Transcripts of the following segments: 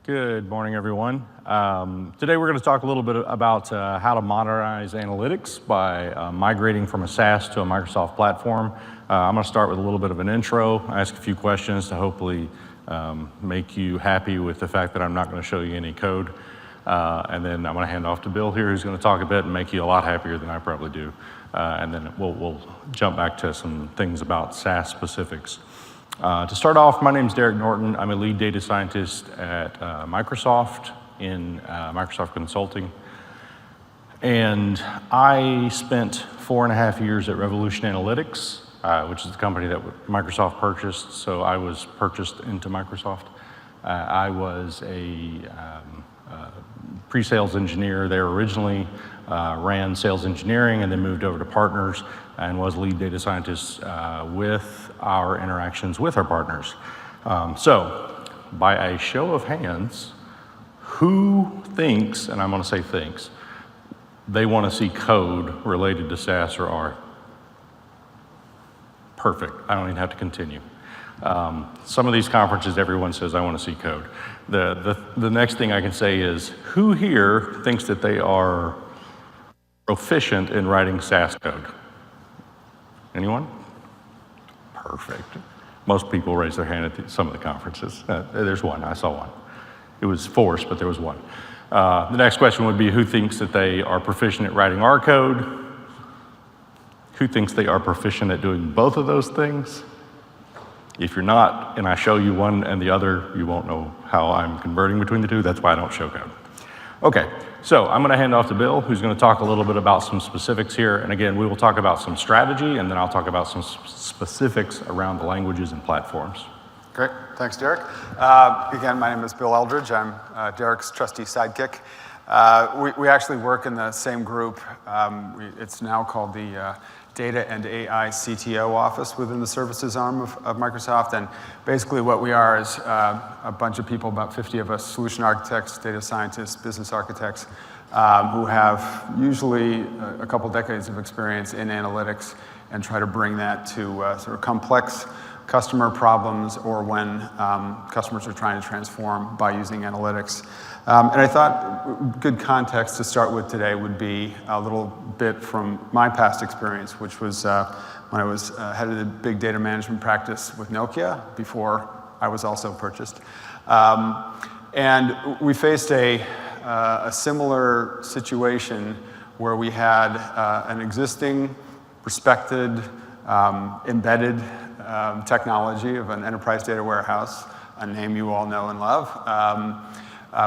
Good morning, everyone. Today we're going to talk a little bit about how to modernize analytics by migrating from a SAS to a Microsoft platform. I'm going to start with a little bit of an intro, ask a few questions to hopefully make you happy with the fact that I'm not going to show you any code. And then I'm going to hand off to Bill here, who's going to talk a bit and make you a lot happier than I probably do. And then we'll jump back to some things about SAS specifics. To start off, my name is Derek Norton. I'm a lead data scientist at Microsoft in Microsoft Consulting. And I spent 4.5 years at Revolution Analytics, which is the company that Microsoft purchased. So I was purchased into Microsoft. I was a pre-sales engineer there originally, ran sales engineering, and then moved over to partners and was lead data scientist with our interactions with our partners. So by a show of hands, who thinks, and I'm going to say thinks, they want to see code related to SAS or R? Perfect. I don't even have to continue. Some of these conferences, everyone says, I want to see code. The next thing I can say is, who here thinks that they are proficient in writing SAS code? Anyone? Perfect. Most people raise their hand at some of the conferences. There's one, I saw one. It was forced, but there was one. The next question would be, who thinks that they are proficient at writing R code? Who thinks they are proficient at doing both of those things? If you're not, and I show you one and the other, you won't know how I'm converting between the two. That's why I don't show code. Okay, so I'm going to hand off to Bill, who's going to talk a little bit about some specifics here. And again, we will talk about some strategy, and then I'll talk about some specifics around the languages and platforms. Great, thanks, Derek. Again, my name is Bill Eldridge. I'm Derek's trusty sidekick. We actually work in the same group. It's now called the Data and AI CTO office within the services arm of Microsoft. And basically what we are is a bunch of people, about 50 of us, solution architects, data scientists, business architects, who have usually a couple decades of experience in analytics and try to bring that to sort of complex customer problems or when customers are trying to transform by using analytics. And I thought good context to start with today would be a little bit from my past experience, which was when I was head of the big data management practice with Nokia before I was also purchased. And we faced a similar situation where we had an existing, respected, embedded technology of an enterprise data warehouse, a name you all know and love,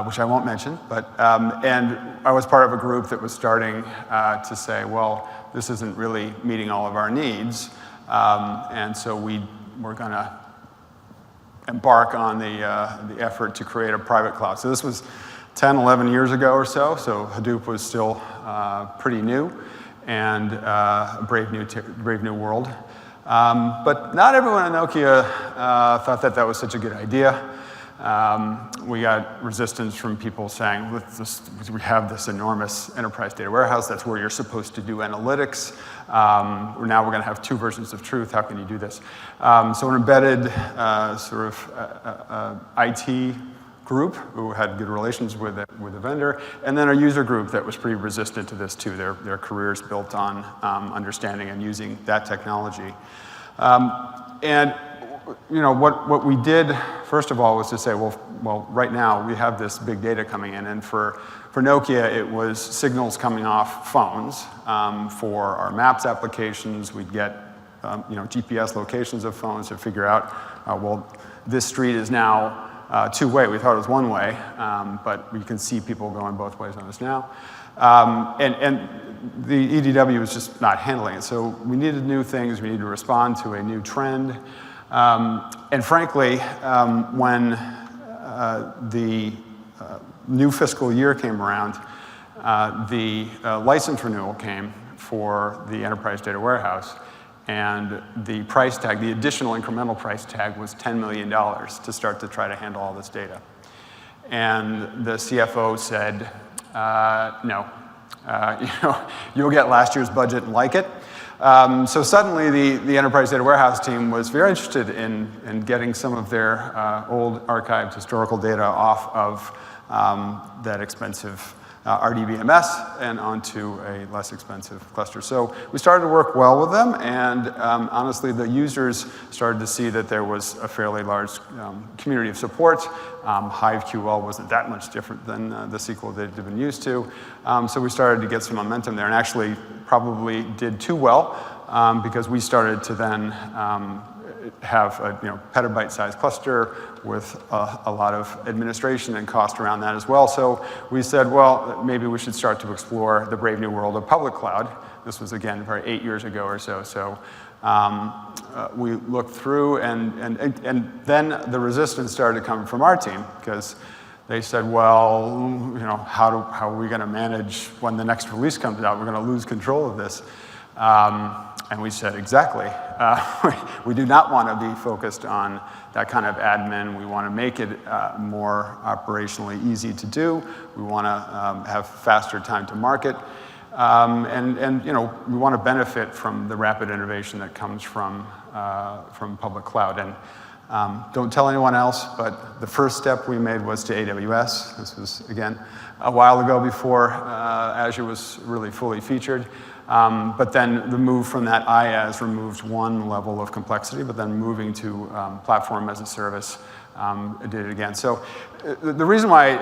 which I won't mention, but, and I was part of a group that was starting to say, well, this isn't really meeting all of our needs, and so we were going to embark on the effort to create a private cloud. So this was 10, 11 years ago or so Hadoop was still pretty new and a brave new world. But not everyone at Nokia thought that was such a good idea. We got resistance from people saying, we have this enormous enterprise data warehouse, that's where you're supposed to do analytics. Now we're going to have two versions of truth, how can you do this? So an embedded sort of IT group who had good relations with the vendor, and then a user group that was pretty resistant to this too. Their careers built on understanding and using that technology. And you know, what we did, first of all, was to say, well, right now we have this big data coming in, and for Nokia, it was signals coming off phones. For our maps applications, we'd get GPS locations of phones to figure out, well, this street is now two-way. We thought it was one-way, but we can see people going both ways on this now. And the EDW was just not handling it. So we needed new things. We needed to respond to a new trend. And frankly, when the new fiscal year came around, the license renewal came for the enterprise data warehouse, and the price tag, the additional incremental price tag, was $10 million to start to try to handle all this data. And the CFO said, no, you'll get last year's budget and like it. So suddenly the enterprise data warehouse team was very interested in getting some of their old archived historical data off of that expensive RDBMS and onto a less expensive cluster. So we started to work well with them, and honestly, the users started to see that there was a fairly large community of support. HiveQL wasn't that much different than the SQL they'd been used to. So we started to get some momentum there, and actually probably did too well because we started to then have a petabyte-sized cluster with a lot of administration and cost around that as well. So we said, well, maybe we should start to explore the brave new world of public cloud. This was, again, probably 8 years ago or so. So we looked through, and then the resistance started to come from our team, because they said, well, how are we going to manage when the next release comes out? We're going to lose control of this. And we said, exactly. We do not want to be focused on that kind of admin. We want to make it more operationally easy to do. We want to have faster time to market. And we want to benefit from the rapid innovation that comes from public cloud. And don't tell anyone else, but the first step we made was to AWS. This was, again, a while ago before Azure was really fully featured. But then the move from that IaaS removed one level of complexity, but then moving to platform as a service did it again. So the reason why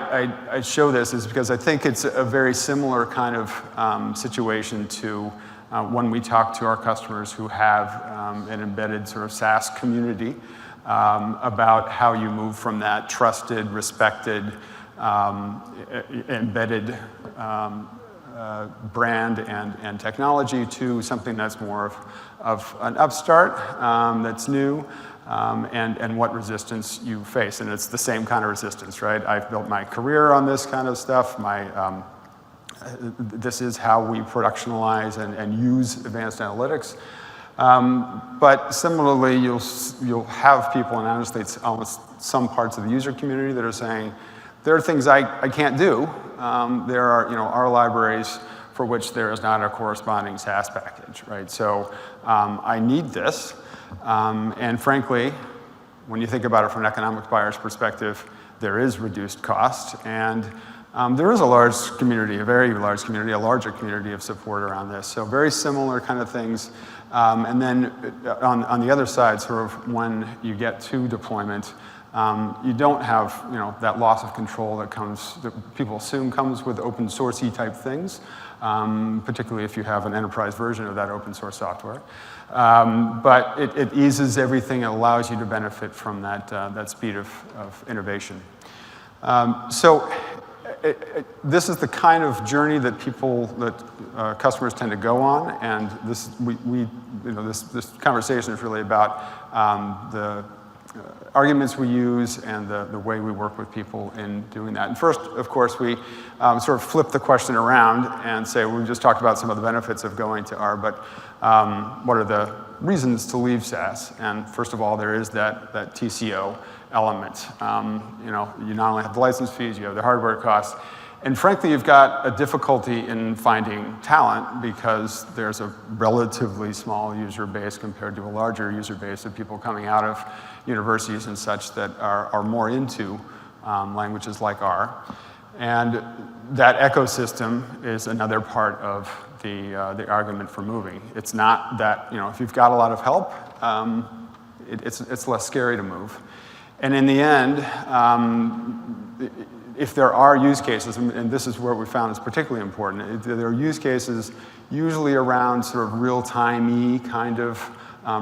I show this is because I think it's a very similar kind of situation to when we talk to our customers who have an embedded sort of SaaS community about how you move from that trusted, respected, embedded brand and technology to something that's more of an upstart that's new, and what resistance you face. And it's the same kind of resistance, right? I've built my career on this kind of stuff. This is how we productionalize and use advanced analytics. But similarly, you'll have people, and honestly, it's almost some parts of the user community that are saying, there are things I can't do. There are our libraries for which there is not a corresponding SAS package, right? So I need this. And frankly, when you think about it from an economic buyer's perspective, there is reduced cost. And there is a large community, a very large community, a larger community of support around this. So very similar kind of things. And then on the other side, sort of when you get to deployment, you don't have that loss of control that people assume comes with open sourcey type things, particularly if you have an enterprise version of that open source software. But it eases everything. It allows you to benefit from that speed of innovation. So this is the kind of journey that customers tend to go on, and this conversation is really about the arguments we use and the way we work with people in doing that. And first, of course, we sort of flip the question around and say, we just talked about some of the benefits of going to R, but what are the reasons to leave SAS? And first of all, there is that TCO element. You not only have the license fees, you have the hardware costs. And frankly, you've got a difficulty in finding talent because there's a relatively small user base compared to a larger user base of people coming out of universities and such that are more into languages like R. And that ecosystem is another part of the argument for moving. It's not that, if you've got a lot of help, it's less scary to move. And in the end, if there are use cases, and this is where we found is particularly important, there are use cases usually around sort of real-time-y kind of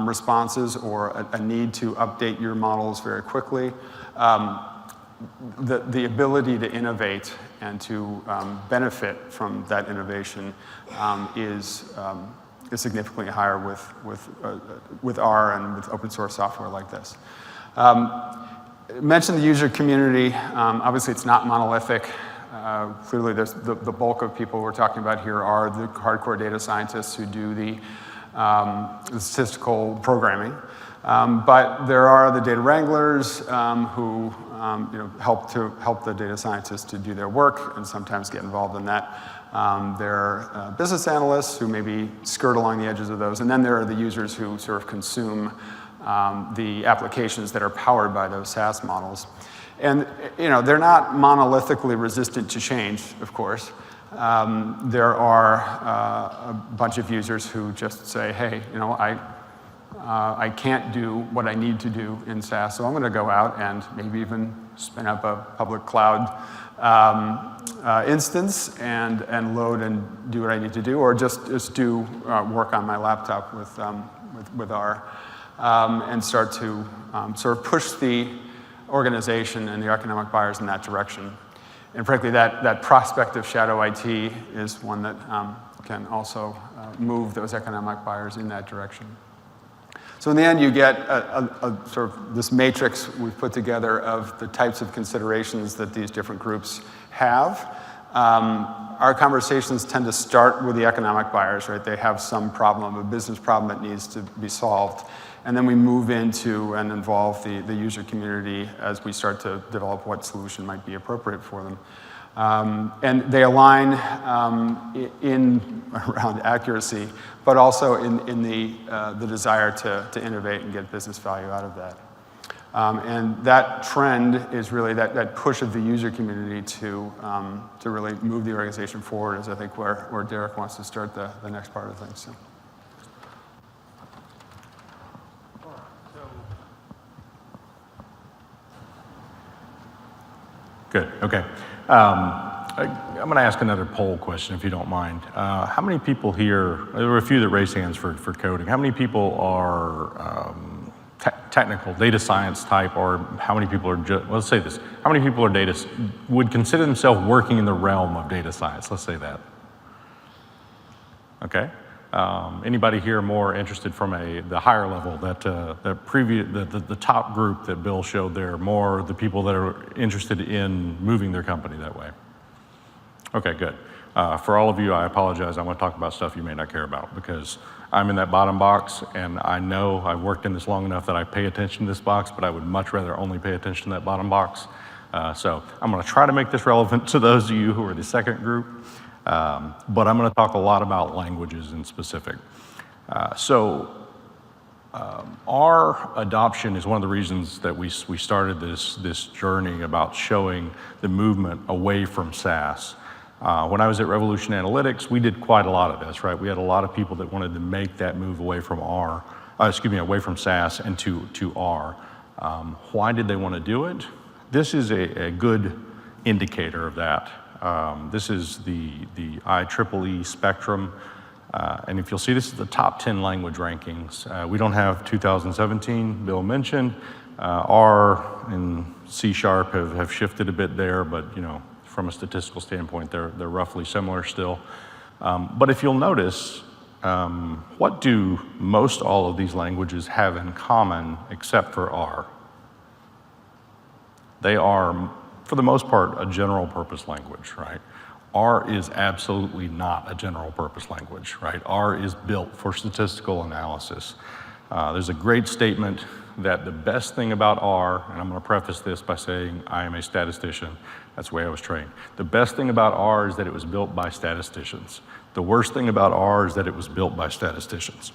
responses or a need to update your models very quickly. The ability to innovate and to benefit from that innovation is significantly higher with R and with open source software like this. Mentioned the user community. Obviously, it's not monolithic. Clearly, the bulk of people we're talking about here are the hardcore data scientists who do the statistical programming. But there are the data wranglers who help the data scientists to do their work and sometimes get involved in that There are business analysts who maybe skirt along the edges of those, and then there are the users who sort of consume the applications that are powered by those SaaS models. And they're not monolithically resistant to change, of course. There are a bunch of users who just say, hey, I can't do what I need to do in SaaS, so I'm going to go out and maybe even spin up a public cloud instance and load and do what I need to do, or just do work on my laptop with R, and start to sort of push the organization and the economic buyers in that direction. And frankly, that prospect of shadow IT is one that can also move those economic buyers in that direction. So in the end, you get a sort of this matrix we've put together of the types of considerations that these different groups have. Our conversations tend to start with the economic buyers, right? They have some problem, a business problem that needs to be solved. And then we move into and involve the user community as we start to develop what solution might be appropriate for them. And they align around accuracy, but also in the desire to innovate and get business value out of that. And that trend is really that push of the user community to really move the organization forward is, I think, where Derek wants to start the next part of things. So. Good, okay. I'm going to ask another poll question, if you don't mind. How many people here, there were a few that raised hands for coding. How many people are technical, data science type, or how many people are just, let's say this, how many people are would consider themselves working in the realm of data science? Let's say that. Okay. Anybody here more interested from the higher level, the top group that Bill showed there, more the people that are interested in moving their company that way? Okay, good. For all of you, I apologize. I'm going to talk about stuff you may not care about because I'm in that bottom box, and I know I've worked in this long enough that I pay attention to this box, but I would much rather only pay attention to that bottom box. So I'm going to try to make this relevant to those of you who are the second group. But I'm going to talk a lot about languages in specific. Our adoption is one of the reasons that we started this journey about showing the movement away from SaaS. When I was at Revolution Analytics, we did quite a lot of this, right? We had a lot of people that wanted to make that move away from away from SaaS and to R. Why did they want to do it? This is a good indicator of that. This is the IEEE Spectrum, and if you'll see, this is the top 10 language rankings. We don't have 2017, Bill mentioned. R and C# have shifted a bit there, but from a statistical standpoint, they're roughly similar still. But if you'll notice, what do most all of these languages have in common except for R? They are, for the most part, a general purpose language, right? R is absolutely not a general purpose language, right? R is built for statistical analysis. There's a great statement that the best thing about R, and I'm going to preface this by saying I am a statistician, that's the way I was trained. The best thing about R is that it was built by statisticians. The worst thing about R is that it was built by statisticians.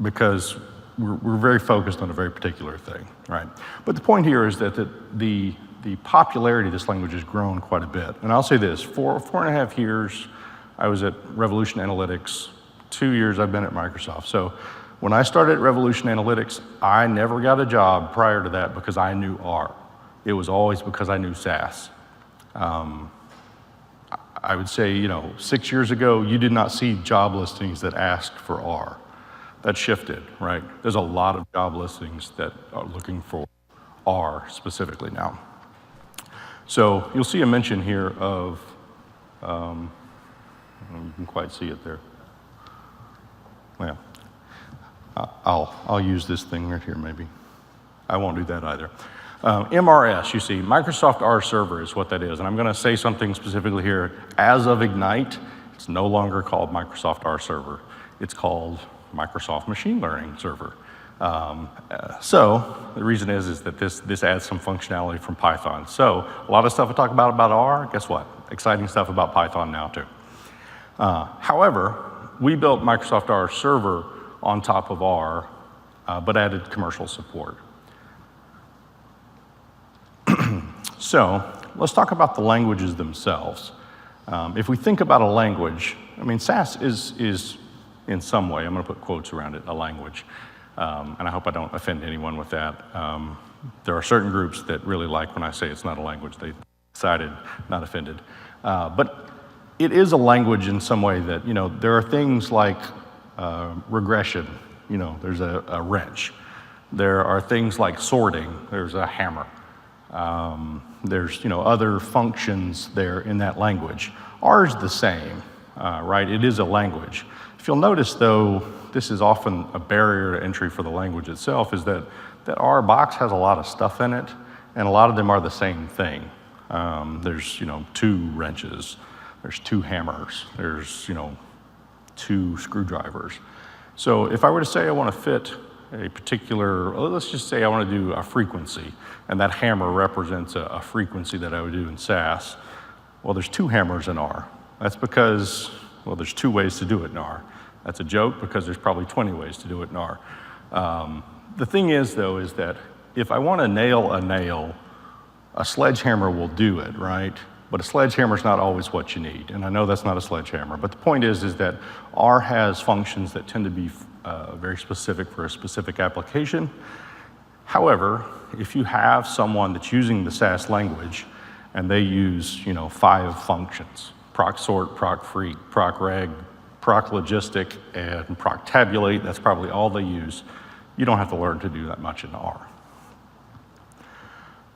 Because we're very focused on a very particular thing, right? But the point here is that the popularity of this language has grown quite a bit. And I'll say this, four and a half years, I was at Revolution Analytics. 2 years I've been at Microsoft. So when I started at Revolution Analytics, I never got a job prior to that because I knew R. It was always because I knew SAS. I would say, 6 years ago, you did not see job listings that asked for R. That shifted, right? There's a lot of job listings that are looking for R specifically now. So you'll see a mention here of, you can quite see it there. Well, I'll use this thing right here maybe. I won't do that either. MRS, you see, Microsoft R Server is what that is. And I'm going to say something specifically here. As of Ignite, it's no longer called Microsoft R Server. It's called Microsoft Machine Learning Server. So the reason is that this adds some functionality from Python. So a lot of stuff I talk about R, guess what? Exciting stuff about Python now too. However, we built Microsoft R Server on top of R, but added commercial support. So let's talk about the languages themselves. If we think about a language, I mean, SAS is in some way, I'm going to put quotes around it, a language. And I hope I don't offend anyone with that. There are certain groups that really like when I say it's not a language. They decided not offended. But it is a language in some way that, there are things like regression. There's a wrench. There are things like sorting. There's a hammer. There's, other functions there in that language. R is the same, right? It is a language. If you'll notice, though, this is often a barrier to entry for the language itself, is that R box has a lot of stuff in it, and a lot of them are the same thing. There's, 2 wrenches. There's 2 hammers. There's, 2 screwdrivers. So if I were to say I want to fit a particular, let's just say I want to do a frequency, and that hammer represents a frequency that I would do in SAS. Well, there's 2 hammers in R. That's because, there's 2 ways to do it in R. That's a joke because there's probably 20 ways to do it in R. The thing is, though, is that if I want to nail a nail, a sledgehammer will do it, right? But a sledgehammer is not always what you need. And I know that's not a sledgehammer. But the point is that R has functions that tend to be very specific for a specific application. However, if you have someone that's using the SAS language and they use, 5 functions, proc sort, proc freak, proc reg, proc logistic, and proc tabulate, that's probably all they use. You don't have to learn to do that much in R.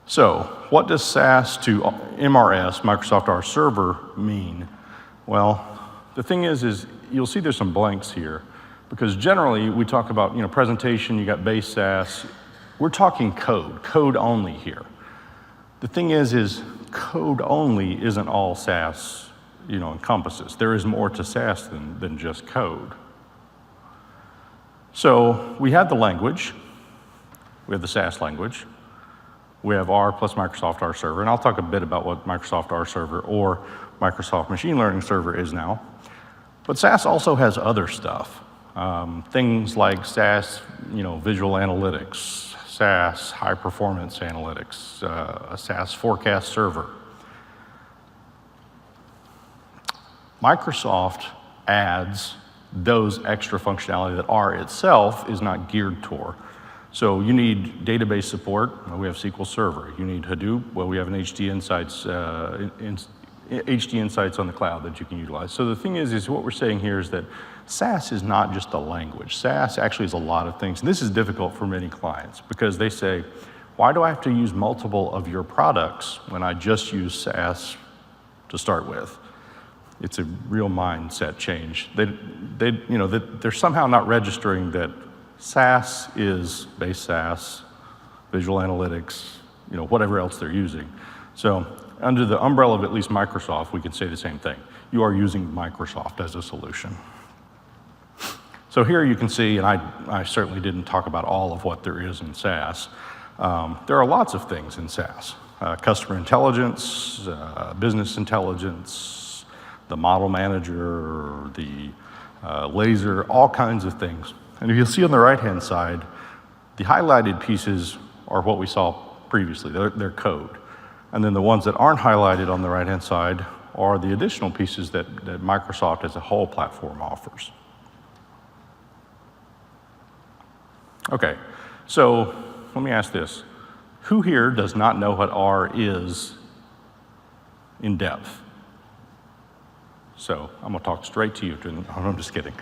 So what does SAS to MRS, Microsoft R Server, mean? Well, the thing is you'll see there's some blanks here, because generally we talk about, presentation, you got base SAS. We're talking code only here. The thing is code only isn't all SAS encompasses. There is more to SAS than just code. So we have the language. We have the SAS language. We have R plus Microsoft R Server, and I'll talk a bit about what Microsoft R Server or Microsoft Machine Learning Server is now. But SAS also has other stuff. Things like SAS, visual analytics, SAS high performance analytics, a SAS forecast server. Microsoft adds those extra functionality that R itself is not geared toward. So you need database support. Well, we have SQL Server. You need Hadoop. Well, we have an HD Insights on the cloud that you can utilize. So the thing is what we're saying here is that SAS is not just a language. SAS actually is a lot of things. And this is difficult for many clients because they say, why do I have to use multiple of your products when I just use SAS to start with? It's a real mindset change. They're somehow not registering that SAS is base SAS, visual analytics, whatever else they're using. So under the umbrella of at least Microsoft, we can say the same thing. You are using Microsoft as a solution. So here you can see, and I certainly didn't talk about all of what there is in SAS. There are lots of things in SAS. Customer intelligence, business intelligence, the model manager, the laser, all kinds of things. And if you'll see on the right-hand side, the highlighted pieces are what we saw previously. They're code. And then the ones that aren't highlighted on the right-hand side are the additional pieces that Microsoft as a whole platform offers. Okay, so let me ask this. Who here does not know what R is in depth? So I'm gonna talk straight to you. I'm just kidding.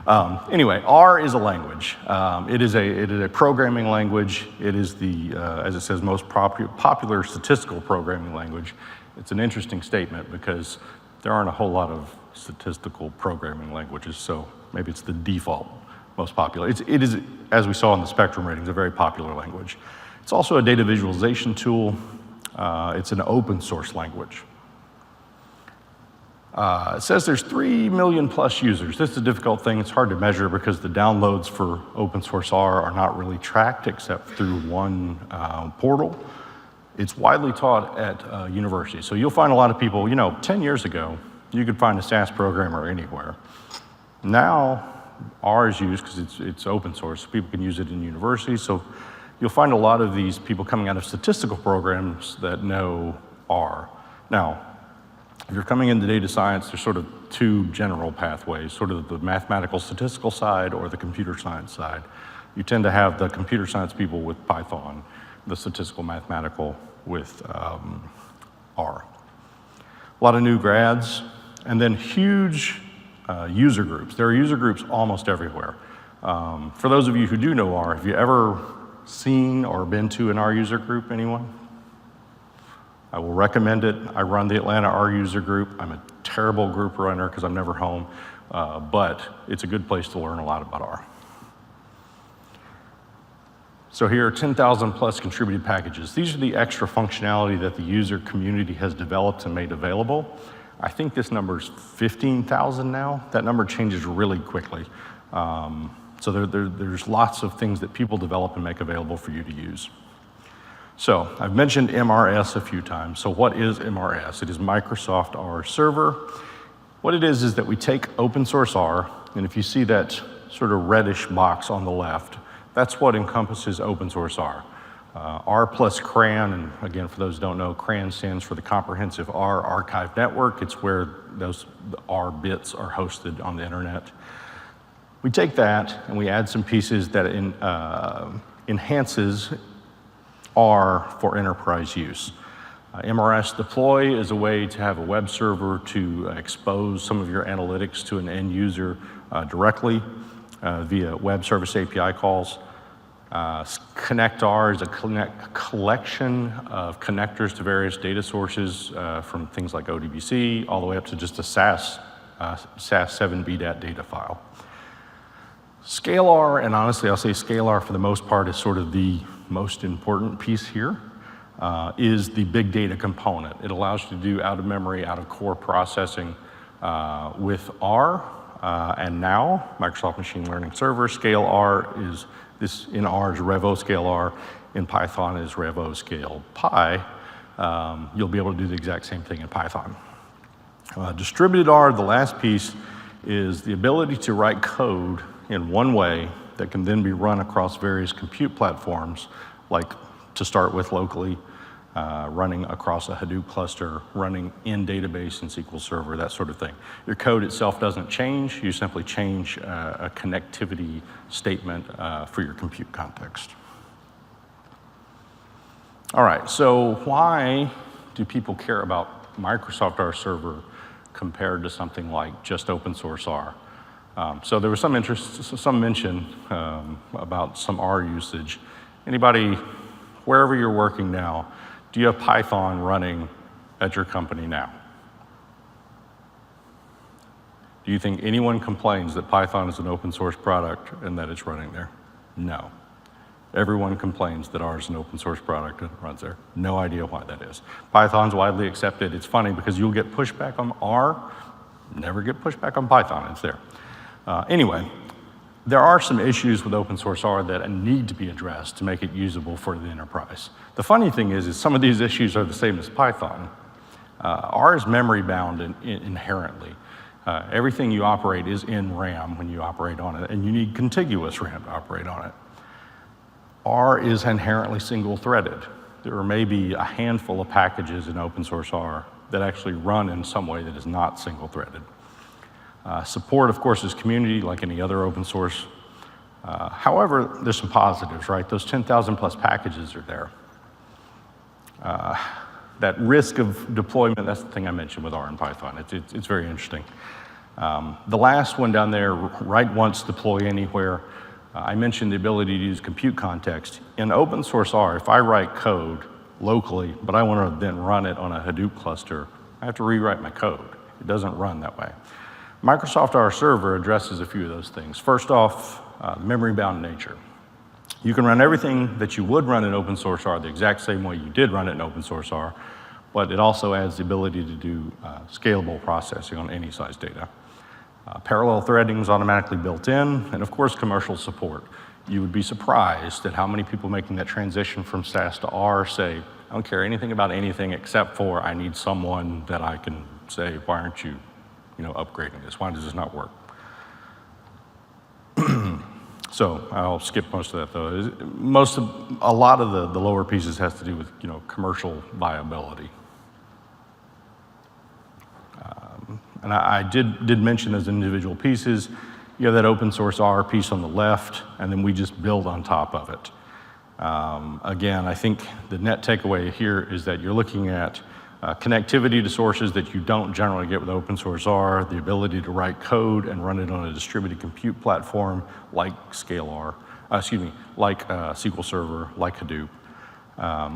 Anyway, R is a language. It is a programming language. It is as it says, most popular statistical programming language. It's an interesting statement because there aren't a whole lot of statistical programming languages, so maybe it's the default most popular. It is, as we saw in the spectrum ratings, a very popular language. It's also a data visualization tool. It's an open source language. It says there's 3 million plus users. This is a difficult thing. It's hard to measure because the downloads for open source R are not really tracked except through one portal. It's widely taught at universities. So you'll find a lot of people, 10 years ago, you could find a SAS programmer anywhere. Now, R is used because it's open source. So people can use it in universities. So you'll find a lot of these people coming out of statistical programs that know R. Now, if you're coming into data science, there's sort of two general pathways, sort of the mathematical statistical side or the computer science side. You tend to have the computer science people with Python, the statistical mathematical with R. A lot of new grads, and then huge user groups. There are user groups almost everywhere. For those of you who do know R, have you ever seen or been to an R user group, anyone? I will recommend it. I run the Atlanta R user group. I'm a terrible group runner because I'm never home, but it's a good place to learn a lot about R. So here are 10,000 plus contributed packages. These are the extra functionality that the user community has developed and made available. I think this number is 15,000 now. That number changes really quickly. So there's lots of things that people develop and make available for you to use. So I've mentioned MRS a few times. So what is MRS? It is Microsoft R Server. What it is that we take open source R, and if you see that sort of reddish box on the left, that's what encompasses open source R. R plus CRAN, and again, for those who don't know, CRAN stands for the Comprehensive R Archive Network. It's where those R bits are hosted on the internet. We take that and we add some pieces that enhances R for enterprise use. MRS deploy is a way to have a web server to expose some of your analytics to an end user directly via web service API calls. Connect R is a collection of connectors to various data sources from things like ODBC all the way up to just a SAS 7BDAT data file. Scalar, and honestly I'll say Scalar for the most part is sort of the most important piece here, is the big data component. It allows you to do out of memory, out of core processing with R, and now Microsoft Machine Learning Server. Scale R is, this in R is Revo Scale R, in Python is Revo Scale Pi. You'll be able to do the exact same thing in Python. Distributed R, the last piece, is the ability to write code in one way that can then be run across various compute platforms, like to start with locally, running across a Hadoop cluster, running in database and SQL Server, that sort of thing. Your code itself doesn't change, you simply change a connectivity statement for your compute context. All right, so why do people care about Microsoft R Server compared to something like just open source R? So there was some interest, some mention about some R usage. Anybody, wherever you're working now, do you have Python running at your company now? Do you think anyone complains that Python is an open source product and that it's running there? No. Everyone complains that R is an open source product and it runs there. No idea why that is. Python's widely accepted. It's funny because you'll get pushback on R, never get pushback on Python, it's there. Anyway, there are some issues with open source R that need to be addressed to make it usable for the enterprise. The funny thing is some of these issues are the same as Python. R is memory bound inherently. Everything you operate is in RAM when you operate on it, and you need contiguous RAM to operate on it. R is inherently single-threaded. There may be a handful of packages in open source R that actually run in some way that is not single-threaded. Support, of course, is community like any other open source. However, there's some positives, right? Those 10,000 plus packages are there. That risk of deployment, that's the thing I mentioned with R and Python. It's very interesting. The last one down there, write once, deploy anywhere. I mentioned the ability to use compute context. In open source R, if I write code locally, but I want to then run it on a Hadoop cluster, I have to rewrite my code. It doesn't run that way. Microsoft R Server addresses a few of those things. First off, memory-bound nature. You can run everything that you would run in open source R the exact same way you did run it in open source R, but it also adds the ability to do scalable processing on any size data. Parallel threading is automatically built in, and of course, commercial support. You would be surprised at how many people making that transition from SAS to R say, I don't care anything about anything except for I need someone that I can say, why aren't you, upgrading this? Why does this not work? So I'll skip most of that though. A lot of the lower pieces has to do with, commercial viability. And I did mention those individual pieces. You have that open source R piece on the left, and then we just build on top of it. Again, I think the net takeaway here is that you're looking at connectivity to sources that you don't generally get with open source R, the ability to write code and run it on a distributed compute platform like SQL Server, like Hadoop,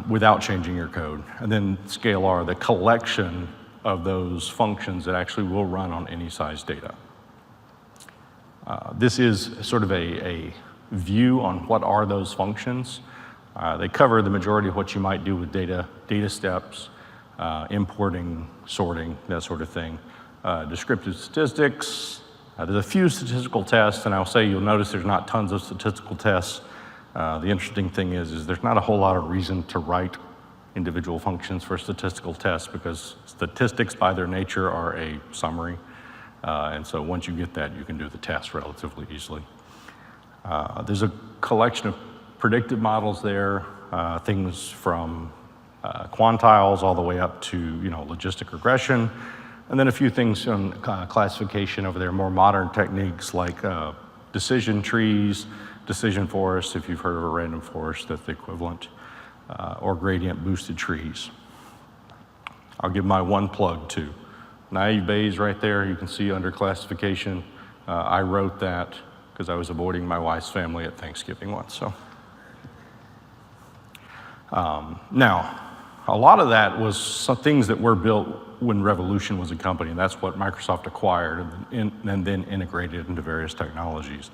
without changing your code. And then ScaleR, the collection of those functions that actually will run on any size data. This is sort of a view on what are those functions. They cover the majority of what you might do with data steps, importing, sorting, that sort of thing. Descriptive statistics, there's a few statistical tests, and I'll say you'll notice there's not tons of statistical tests. The interesting thing is there's not a whole lot of reason to write individual functions for statistical tests because statistics by their nature are a summary. And so once you get that, you can do the test relatively easily. There's a collection of predictive models there, things from quantiles all the way up to logistic regression, and then a few things on classification over there, more modern techniques like decision trees, decision forests, if you've heard of a random forest, that's the equivalent, or gradient boosted trees. I'll give my one plug too. Naive Bayes right there, you can see under classification. I wrote that because I was avoiding my wife's family at Thanksgiving once. So, now, a lot of that was some things that were built when Revolution was a company, and that's what Microsoft acquired and then integrated into various technologies.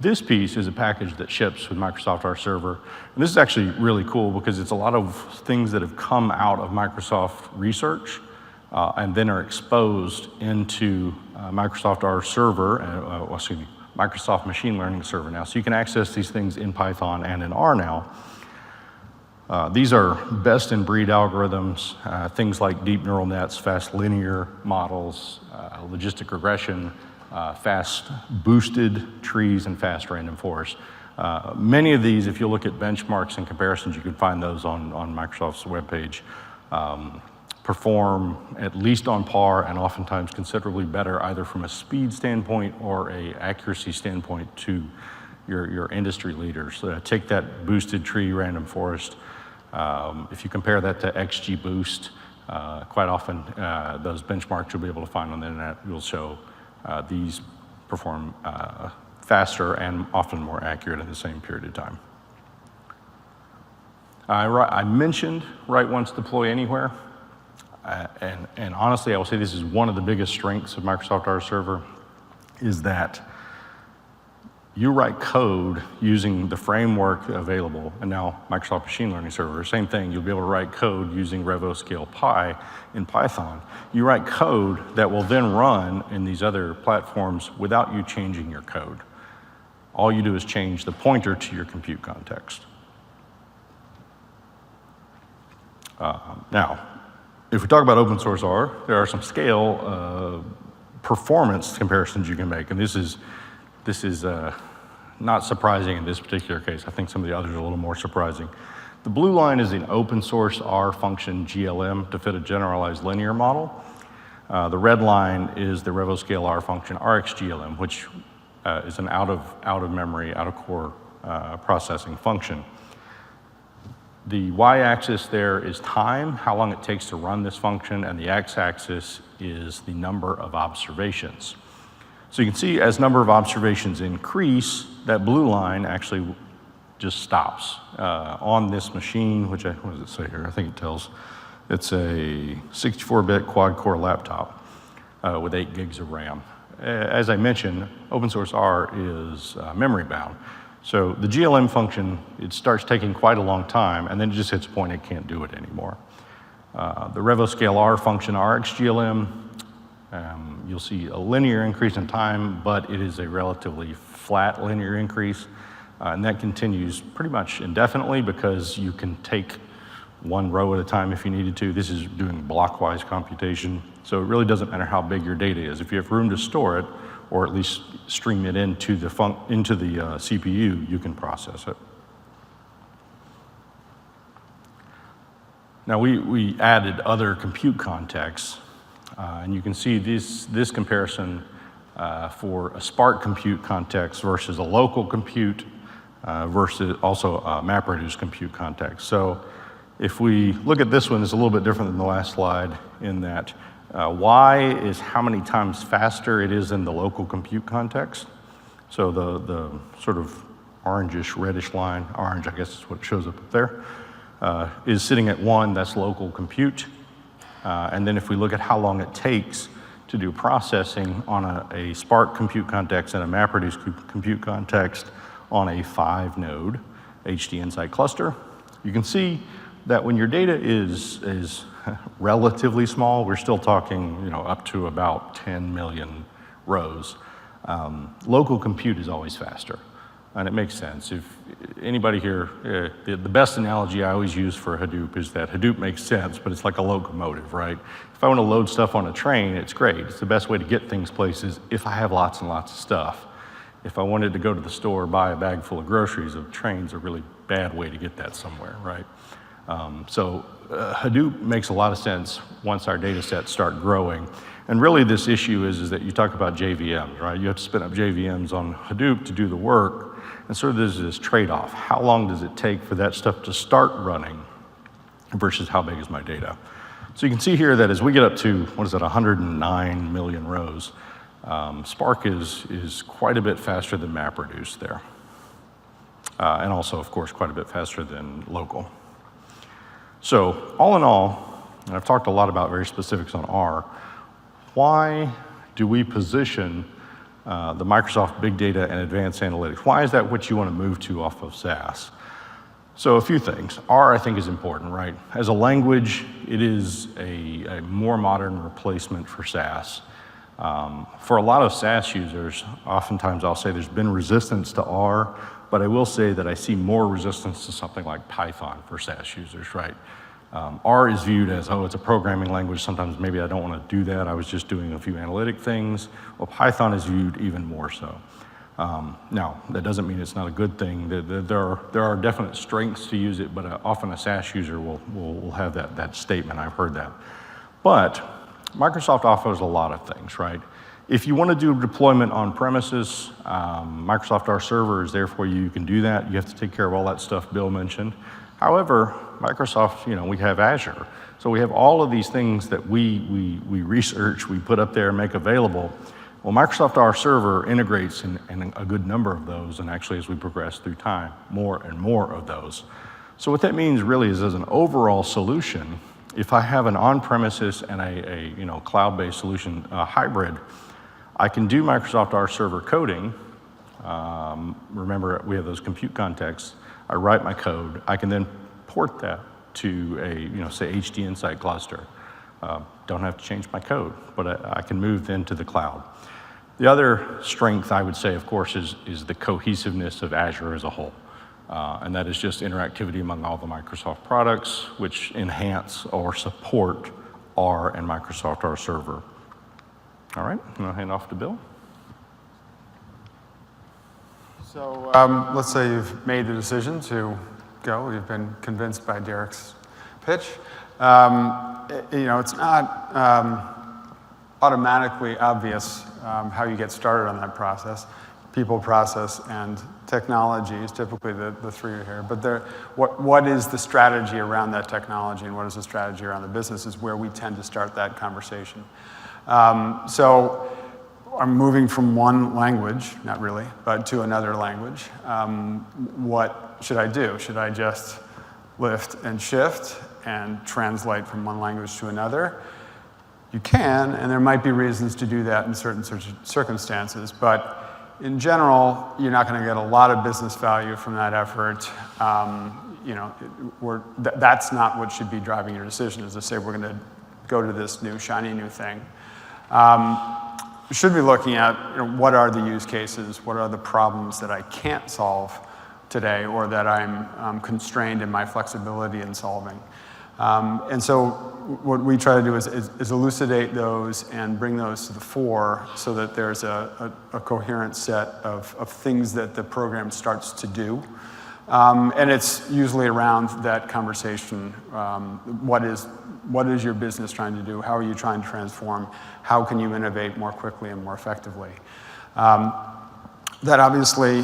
This piece is a package that ships with Microsoft R Server, and this is actually really cool because it's a lot of things that have come out of Microsoft research and then are exposed into Microsoft R Server, Microsoft Machine Learning Server now. So you can access these things in Python and in R now. These are best in breed algorithms, things like deep neural nets, fast linear models, logistic regression, fast boosted trees, and fast random forests. Many of these, if you look at benchmarks and comparisons, you can find those on Microsoft's webpage, perform at least on par and oftentimes considerably better either from a speed standpoint or a accuracy standpoint to your industry leaders. Take that boosted tree random forest. If you compare that to XGBoost, quite often those benchmarks you'll be able to find on the internet will show these perform faster and often more accurate in the same period of time. I mentioned write once, deploy anywhere. And honestly, I will say this is one of the biggest strengths of Microsoft R Server is that you write code using the framework available, and now Microsoft Machine Learning Server, same thing, you'll be able to write code using RevoScale in Python. You write code that will then run in these other platforms without you changing your code. All you do is change the pointer to your compute context. Now, if we talk about open source R, there are some scale performance comparisons you can make, and this is not surprising in this particular case. I think some of the others are a little more surprising. The blue line is an open source R function GLM to fit a generalized linear model. The red line is the RevoScale R function RxGLM, which is an out of memory, out of core processing function. The y-axis there is time, how long it takes to run this function, and the x-axis is the number of observations. So you can see as number of observations increase, that blue line actually just stops. On this machine, which what does it say here? I think it tells, it's a 64-bit quad-core laptop with 8 gigs of RAM. As I mentioned, open source R is memory bound. So the GLM function, it starts taking quite a long time, and then it just hits a point it can't do it anymore. The revoscale-r function RxGLM, you'll see a linear increase in time, but it is a relatively flat linear increase. And that continues pretty much indefinitely because you can take one row at a time if you needed to. This is doing blockwise computation. So it really doesn't matter how big your data is. If you have room to store it, or at least stream it into the CPU, you can process it. Now we added other compute contexts, and you can see this comparison for a Spark compute context versus a local compute versus also a MapReduce compute context. So if we look at this one, it's a little bit different than the last slide in that Y is how many times faster it is in the local compute context. So the sort of orangish, reddish line, orange I guess is what shows up there, is sitting at 1, that's local compute. And then if we look at how long it takes to do processing on a Spark compute context and a MapReduce compute context on a 5-node HD Insight cluster, you can see that when your data is relatively small, we're still talking up to about 10 million rows. Local compute is always faster, and it makes sense. If anybody here, the best analogy I always use for Hadoop is that Hadoop makes sense, but it's like a locomotive, right? If I want to load stuff on a train, it's great. It's the best way to get things places if I have lots and lots of stuff. If I wanted to go to the store, buy a bag full of groceries, a train's a really bad way to get that somewhere, right? So Hadoop makes a lot of sense once our data sets start growing. And really this issue is that you talk about JVMs, right? You have to spin up JVMs on Hadoop to do the work. And sort of there's this trade-off. How long does it take for that stuff to start running versus how big is my data? So you can see here that as we get up to, 109 million rows, Spark is quite a bit faster than MapReduce there. And also, of course, quite a bit faster than local. So all in all, and I've talked a lot about very specifics on R, why do we position the Microsoft Big Data and Advanced Analytics? Why is that what you want to move to off of SAS? So a few things. R, I think, is important, right? As a language, it is a more modern replacement for SAS. For a lot of SAS users, oftentimes I'll say there's been resistance to R, but I will say that I see more resistance to something like Python for SAS users, right? R is viewed as, oh, it's a programming language. Sometimes maybe I don't want to do that. I was just doing a few analytic things. Well, Python is viewed even more so. Now, that doesn't mean it's not a good thing. There are definite strengths to use it, but often a SAS user will have that statement. I've heard that. But Microsoft offers a lot of things, right? If you want to do deployment on premises, Microsoft R Server is there for you. You can do that. You have to take care of all that stuff Bill mentioned. However, Microsoft, we have Azure. So we have all of these things that we research, we put up there, make available. Well, Microsoft R Server integrates in a good number of those, and actually as we progress through time, more and more of those. So what that means really is as an overall solution, if I have an on-premises and a cloud-based solution, hybrid, I can do Microsoft R Server coding. Remember, we have those compute contexts. I write my code. I can then port that to a, say, HD Insight cluster. Don't have to change my code, but I can move then to the cloud. The other strength, I would say, of course, is the cohesiveness of Azure as a whole. And that is just interactivity among all the Microsoft products, which enhance or support R and Microsoft R Server. All right, I'm going to hand off to Bill. So let's say you've made the decision to go. You've been convinced by Derek's pitch. It's not automatically obvious how you get started on that process. People, process, and technology is typically the three here. But what is the strategy around that technology and what is the strategy around the business is where we tend to start that conversation. So I'm moving from one language, not really, but to another language. What should I do? Should I just lift and shift and translate from one language to another? You can, and there might be reasons to do that in certain circumstances, but in general, you're not going to get a lot of business value from that effort. that's not what should be driving your decision, is to say we're going to go to this new, shiny new thing. We should be looking at what are the use cases, what are the problems that I can't solve today, or that I'm constrained in my flexibility in solving. And so what we try to do is elucidate those and bring those to the fore so that there's a coherent set of things that the program starts to do. And it's usually around that conversation. What is your business trying to do? How are you trying to transform? How can you innovate more quickly and more effectively? That obviously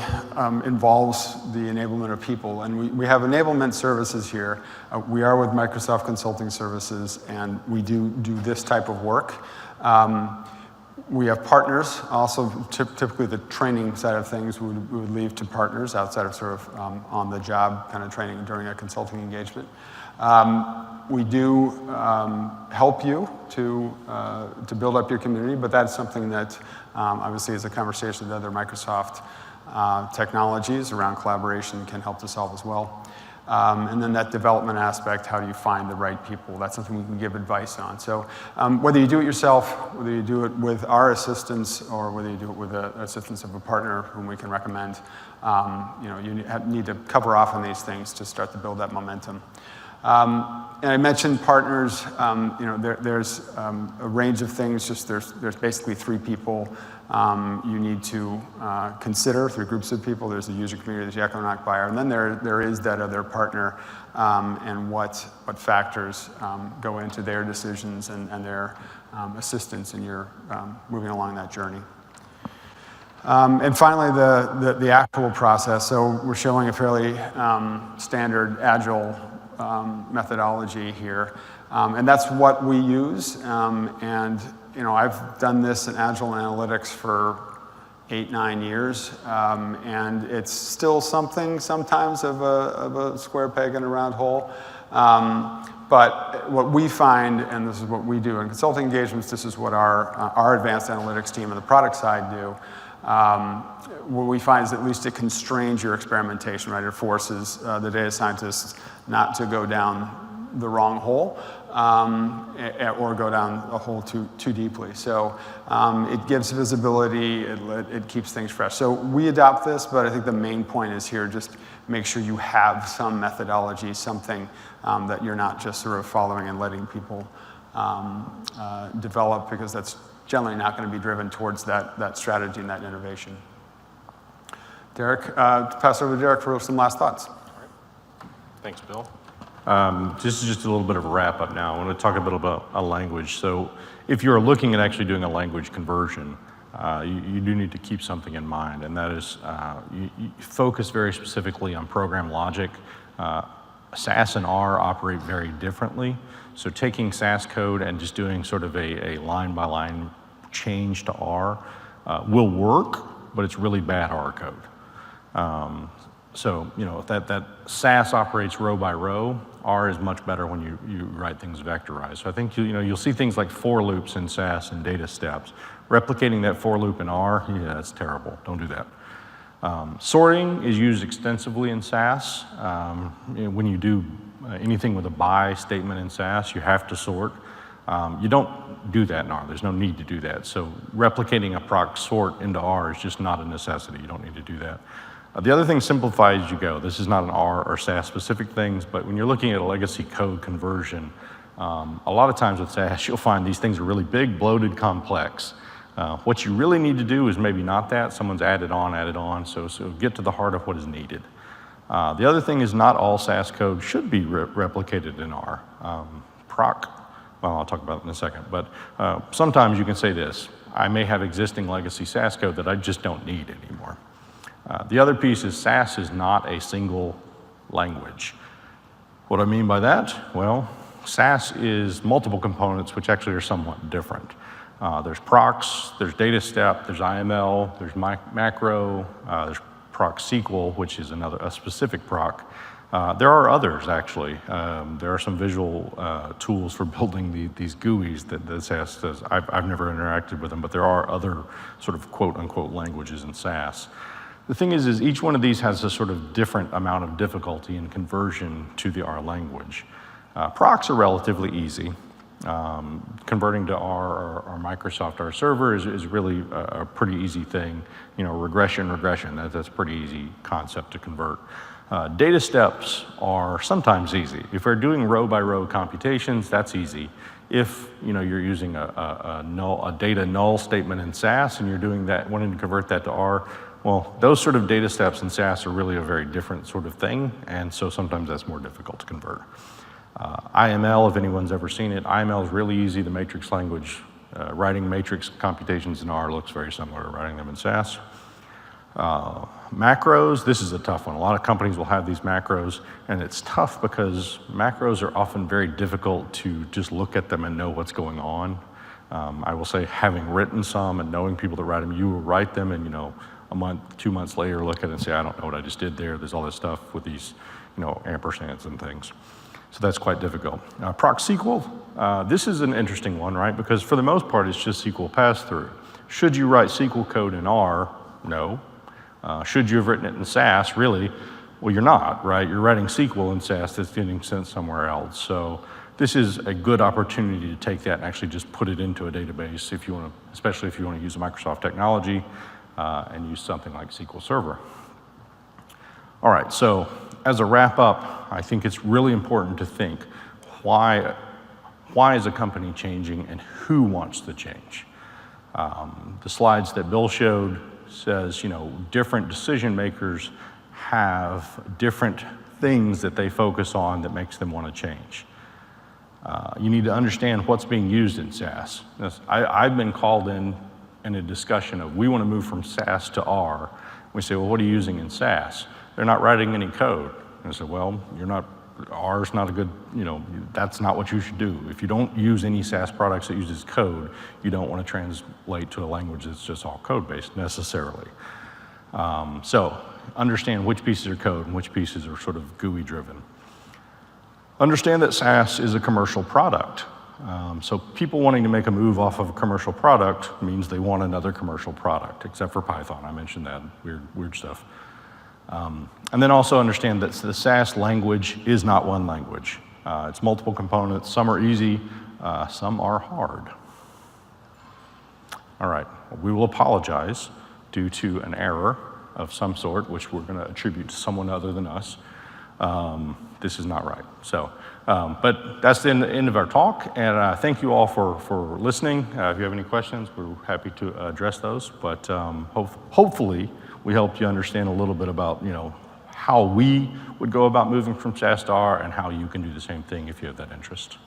involves the enablement of people. And we have enablement services here. We are with Microsoft Consulting Services, and we do this type of work. We have partners, also typically the training side of things we would leave to partners outside of sort of on-the-job kind of training during a consulting engagement. We do help you to build up your community, but that's something that obviously is a conversation that other Microsoft technologies around collaboration can help to solve as well. And then that development aspect, how do you find the right people? That's something we can give advice on. So whether you do it yourself, whether you do it with our assistance, or whether you do it with the assistance of a partner whom we can recommend, you need to cover off on these things to start to build that momentum. And I mentioned partners. There's a range of things. Just there's basically 3 people you need to consider, 3 groups of people. There's the user community, there's the economic buyer, and then there is that other partner, and what factors go into their decisions and their assistance in your moving along that journey. And finally, the actual process. So we're showing a fairly standard agile methodology here, and that's what we use. And I've done this in agile analytics for 8-9 years, and it's still something sometimes of a square peg in a round hole. But what we find, and this is what we do in consulting engagements, this is what our advanced analytics team on the product side do. What we find is at least it constrains your experimentation, right? It forces the data scientists not to go down the wrong hole, or go down a hole too deeply. So it gives visibility, it keeps things fresh. So we adopt this, but I think the main point is here, just make sure you have some methodology, something that you're not just sort of following and letting people develop, because that's generally not going to be driven towards that strategy and that innovation. Derek, pass over to Derek for some last thoughts. All right. Thanks, Bill. This is just a little bit of a wrap up now. I want to talk a bit about a language. So if you're looking at actually doing a language conversion, you do need to keep something in mind, and that is you focus very specifically on program logic. SAS and R operate very differently. So taking SAS code and just doing sort of a line-by-line change to R will work, but it's really bad R code. So that SAS operates row by row. R is much better when you write things vectorized. So I think you'll see things like for loops in SAS and data steps. Replicating that for loop in R, yeah, that's terrible. Don't do that. Sorting is used extensively in SAS. When you do anything with a by statement in SAS, you have to sort. You don't do that in R. There's no need to do that. So replicating a proc sort into R is just not a necessity. You don't need to do that. The other thing, simplify as you go. This is not an R or SAS specific things, but when you're looking at a legacy code conversion, a lot of times with SAS, you'll find these things are really big, bloated, complex. What you really need to do is maybe not that. Someone's added on, so get to the heart of what is needed. The other thing is not all SAS code should be replicated in R. Proc, well, I'll talk about it in a second, but sometimes you can say this: I may have existing legacy SAS code that I just don't need anymore. The other piece is SAS is not a single language. What I mean by that? Well, SAS is multiple components which actually are somewhat different. There's procs, there's data step, there's IML, there's macro, there's proc SQL, which is a specific proc. There are others, actually. There are some visual tools for building these GUIs that SAS does. I've never interacted with them, but there are other sort of quote-unquote languages in SAS. The thing is each one of these has a sort of different amount of difficulty in conversion to the R language. Procs are relatively easy. Converting to R or Microsoft R server is really a pretty easy thing. You know, regression, that's a pretty easy concept to convert. Data steps are sometimes easy. If we're doing row by row computations, that's easy. If you're using a data null statement in SAS and you're doing that, wanting to convert that to R, well, those sort of data steps in SAS are really a very different sort of thing, and so sometimes that's more difficult to convert. IML, if anyone's ever seen it, IML is really easy, the matrix language. Writing matrix computations in R looks very similar to writing them in SAS. Macros, this is a tough one. A lot of companies will have these macros, and it's tough because macros are often very difficult to just look at them and know what's going on. I will say, having written some and knowing people that write them, you will write them and a month, 2 months later look at it and say, I don't know what I just did there. There's all this stuff with these ampersands and things. So that's quite difficult. Proc SQL, this is an interesting one, right? Because for the most part, it's just SQL pass-through. Should you write SQL code in R? No. Should you have written it in SAS? Really? Well, you're not, right? You're writing SQL in SAS that's getting sent somewhere else. So this is a good opportunity to take that and actually just put it into a database if you want to, especially if you want to use a Microsoft technology and use something like SQL Server. All right, so as a wrap up, I think it's really important to think, why is a company changing and who wants the change? The slides that Bill showed says, different decision makers have different things that they focus on that makes them want to change. You need to understand what's being used in SAS. I've been called in a discussion of, we want to move from SAS to R. We say, well, what are you using in SAS? They're not writing any code. And I said, well, R's not a good, that's not what you should do. If you don't use any SAS products that uses code, you don't want to translate to a language that's just all code-based necessarily. So understand which pieces are code and which pieces are sort of GUI-driven. Understand that SAS is a commercial product. So people wanting to make a move off of a commercial product means they want another commercial product, except for Python. I mentioned that, weird stuff. And then also understand that the SAS language is not one language. It's multiple components. Some are easy, some are hard. All right, we will apologize due to an error of some sort, which we're going to attribute to someone other than us. This is not right. So, but that's the end of our talk, and thank you all for listening. If you have any questions, we're happy to address those, but hopefully we helped you understand a little bit about how we would go about moving from SAS to R and how you can do the same thing if you have that interest.